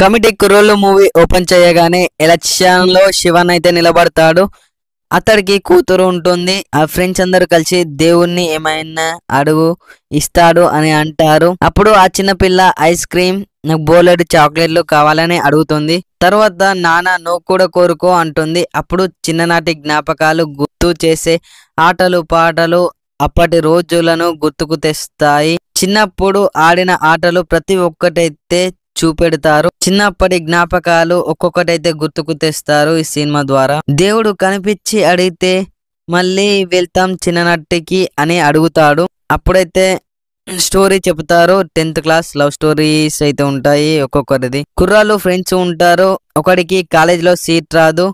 Committee కుర్రోళ్ళు movie open చేయగానే election లో శివన్ అయితే నిలబడతాడు. అతడికి కూతురు ఉంటుంది. ఆ ఫ్రెండ్స్ అందరూ కలిసి దేవుణ్ణి ఏమైనా అడుగు ఇస్తాడు అని అంటారు. అప్పుడు ఆ చిన్న పిల్ల ఐస్ క్రీమ్, నాకు బోలెడు చాక్లెట్లు కావాలని అడుగుతుంది. తర్వాత నాన్న నువ్వు కూడా కోరుకో అంటుంది. అప్పుడు చిన్ననాటి జ్ఞాపకాలు గుర్తు చేసే ఆటలు పాటలు అప్పటి రోజులను గుర్తుకు తెస్తాయి. చిన్నప్పుడు ఆడిన ఆటలు ప్రతి ఒక్కటైతే చూపెడతారు. చిన్నప్పటి జ్ఞాపకాలు ఒక్కొక్కటైతే గుర్తుకు తెస్తారు ఈ సినిమా ద్వారా. దేవుడు కనిపించి అడిగితే మళ్ళీ వెళ్తాం చిన్ననాటికి అని అడుగుతాడు. అప్పుడైతే స్టోరీ చెప్తారు. 10th క్లాస్ లవ్ స్టోరీస్ అయితే ఉంటాయి ఒక్కొక్కరిది. కుర్రాళ్ళు ఫ్రెండ్స్ ఉంటారు. ఒకడికి కాలేజీలో సీట్ రాదు.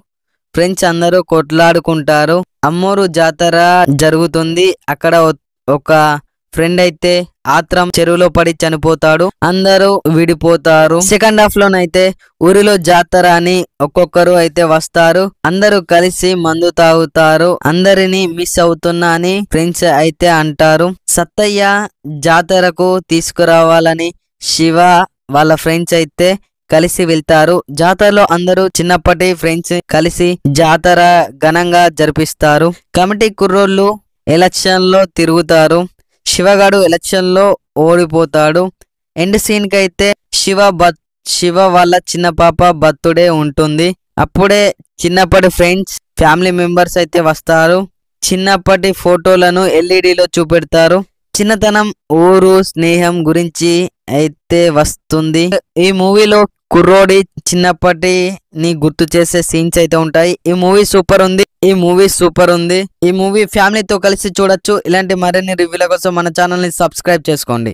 ఫ్రెండ్స్ అందరూ కొట్లాడుకుంటారు. అమ్మోరు జాతర జరుగుతుంది. అక్కడ ఒక ఫ్రెండ్ అయితే ఆత్రం చెరువులో పడి చనిపోతాడు. అందరూ విడిపోతారు. సెకండ్ హాఫ్ లోనైతే ఊరిలో జాతర అని ఒక్కొక్కరు అయితే వస్తారు. అందరూ కలిసి మందు తాగుతారు. అందరినీ మిస్ అవుతున్నా అని ఫ్రెండ్స్ అయితే అంటారు. సత్తయ్య జాతరకు తీసుకురావాలని శివ వాళ్ళ ఫ్రెండ్స్ అయితే కలిసి వెళ్తారు. జాతరలో అందరూ చిన్నప్పటి ఫ్రెండ్స్ కలిసి జాతర ఘనంగా జరిపిస్తారు. కమిటీ కుర్రోళ్ళు ఎలక్షన్ లో తిరుగుతారు. శివగాడు ఎలక్షన్ లో ఓడిపోతాడు. ఎండ్ సీన్ కి అయితే శివ వాళ్ళ చిన్న పాప బర్త్డే ఉంటుంది. అప్పుడే చిన్నప్పటి ఫ్రెండ్స్ ఫ్యామిలీ మెంబర్స్ అయితే వస్తారు. చిన్నప్పటి ఫోటోలను ఎల్ఈడిలో చూపెడతారు. చిన్నతనం ఊరు స్నేహం గురించి అయితే వస్తుంది. ఈ మూవీలో కుర్రోడి చిన్నప్పటిని గుర్తు చేసే సీన్స్ అయితే ఉంటాయి. ఈ మూవీ సూపర్ ఉంది. ఈ మూవీ ఫ్యామిలీతో కలిసి చూడొచ్చు. ఇలాంటి మరిన్ని రివ్యూల కోసం మన ఛానల్ ని సబ్స్క్రైబ్ చేసుకోండి.